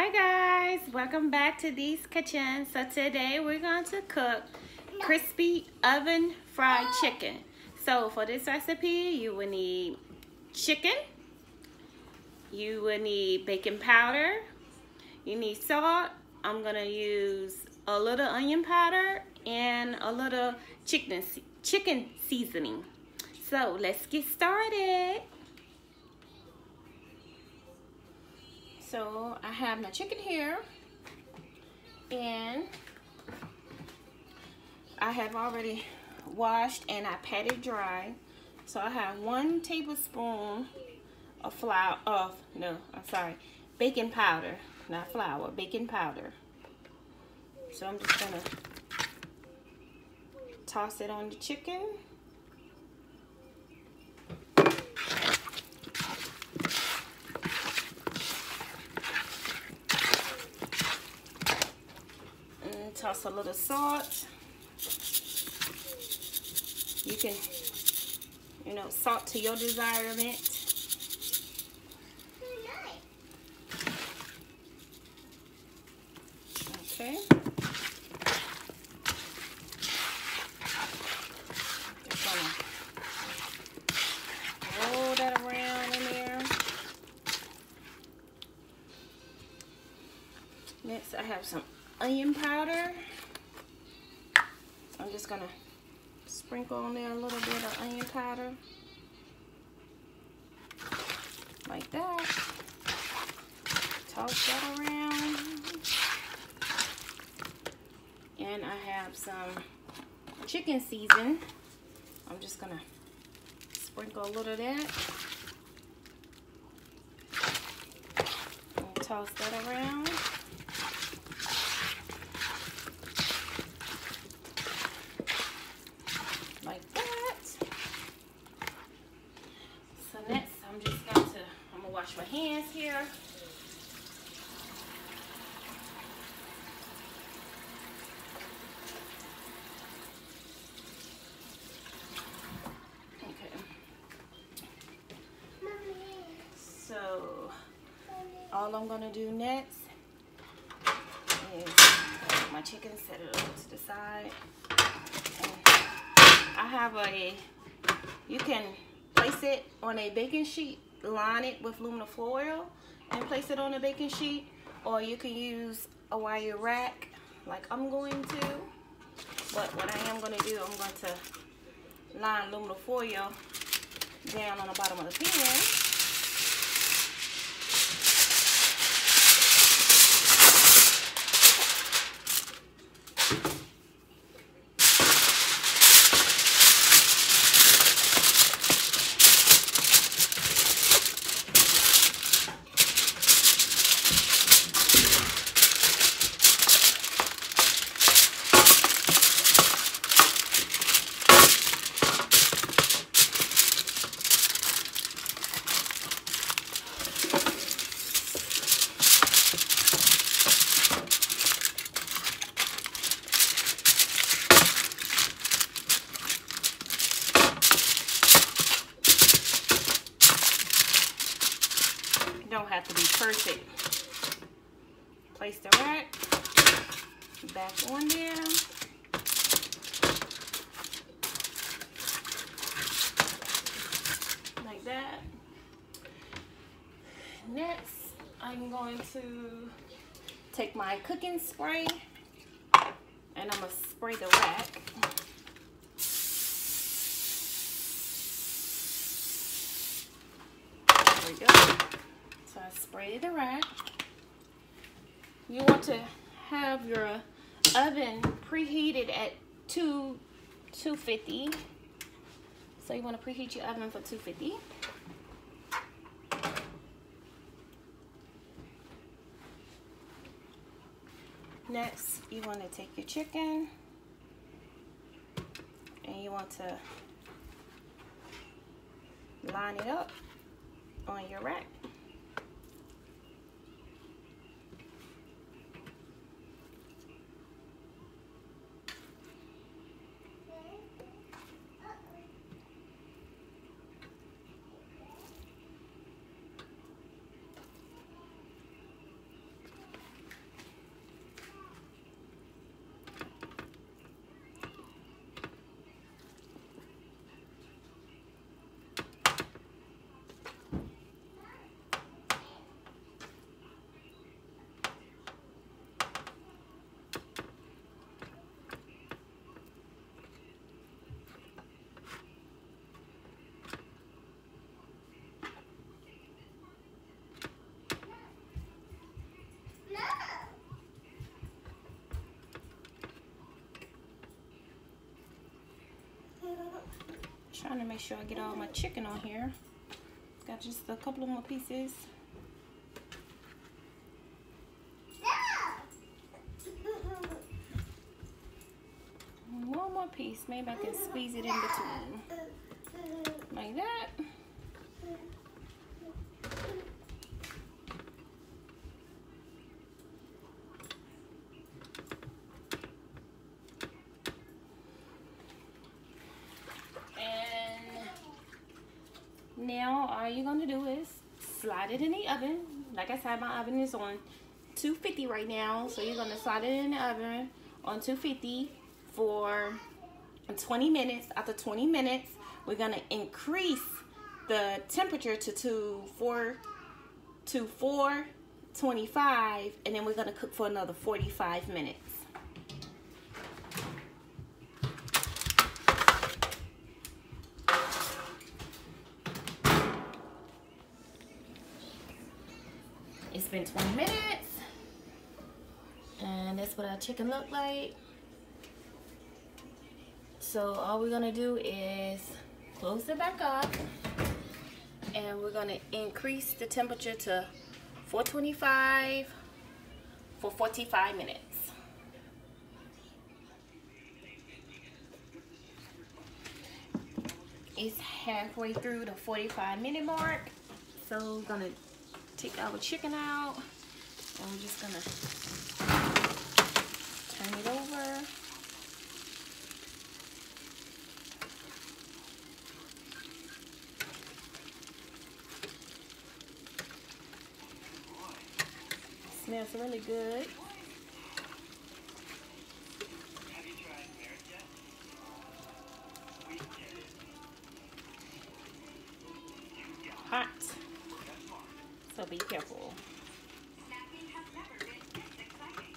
Hi guys, welcome back to Dee's Kitchen. So today we're going to cook crispy oven fried chicken. So for this recipe you will need chicken, you will need baking powder, you need salt. I'm going to use a little onion powder and a little chicken seasoning. So let's get started. So I have my chicken here, and I have already washed and I patted dry. So I have 1 tablespoon of baking powder, not flour, baking powder. So I'm just gonna toss it on the chicken. Toss a little salt. You can, salt to your desirement. Okay. Just gonna roll that around in there. Next, I have some onion powder. I'm just gonna sprinkle on there a little bit of onion powder, like that. Toss that around. And I have some chicken season. I'm just gonna sprinkle a little of that. And toss that around. Like that. So next I'm gonna wash my hands here. Okay. So all I'm gonna do next is put my chicken, set it over to the side. I have you can place it on a baking sheet, line it with aluminum foil and place it on a baking sheet, or you can use a wire rack like I'm going to. But what I am going to do, I'm going to line aluminum foil down on the bottom of the pan. Don't have to be perfect. Place the rack back on there. Like that. Next, I'm going to take my cooking spray and I'm going to spray the rack. There we go. So I sprayed the rack. You want to have your oven preheated at 250. So you want to preheat your oven for 250. Next, you want to take your chicken and you want to line it up on your rack. trying to make sure I get all my chicken on here. Got just a couple of more pieces. One more piece. Maybe I can squeeze it in between. Like that. Now all you're gonna do is slide it in the oven. Like I said, my oven is on 250 right now, so you're gonna slide it in the oven on 250 for 20 minutes. After 20 minutes, we're gonna increase the temperature to 425, and then we're gonna cook for another 45 minutes. It's been 20 minutes, and that's what our chicken look like. So all we're gonna do is close it back up, and we're gonna increase the temperature to 425 for 45 minutes. It's halfway through the 45-minute mark, so we're gonna take our chicken out, and we're just gonna turn it over. Smells really good. Hot. So be careful. Snacking has never been this exciting.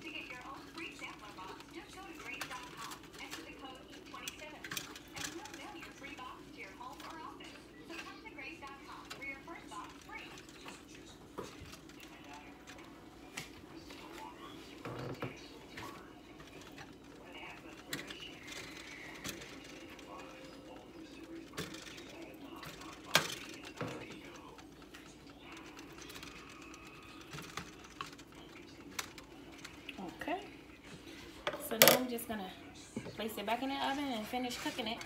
To get your own free sampler box, just go to Grace.com. Enter the code E27, and we'll mail your free box to your home or office. So come to Grace.com for your first box free. Okay, so now I'm just gonna place it back in the oven and finish cooking it.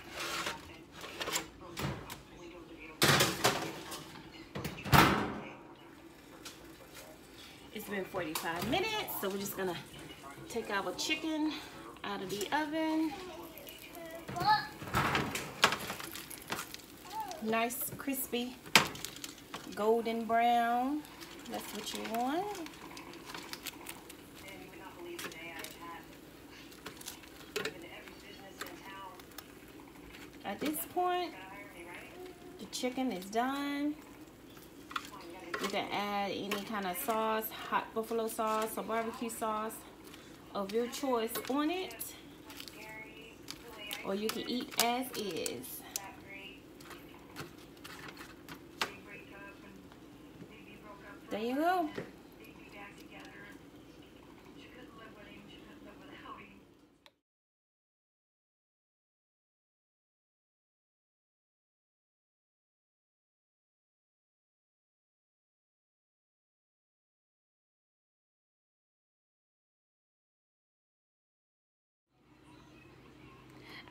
It's been 45 minutes, so we're just gonna take our chicken out of the oven. Nice, crispy, golden brown. That's what you want. At this point, the chicken is done. You can add any kind of sauce, hot buffalo sauce or barbecue sauce of your choice on it, or you can eat as is. There you go.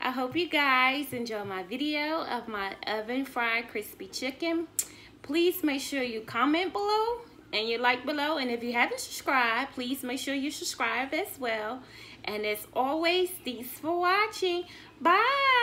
I hope you guys enjoy my video of my oven fried crispy chicken. Please make sure you comment below and you like below. And if you haven't subscribed, please make sure you subscribe as well. And as always, thanks for watching. Bye.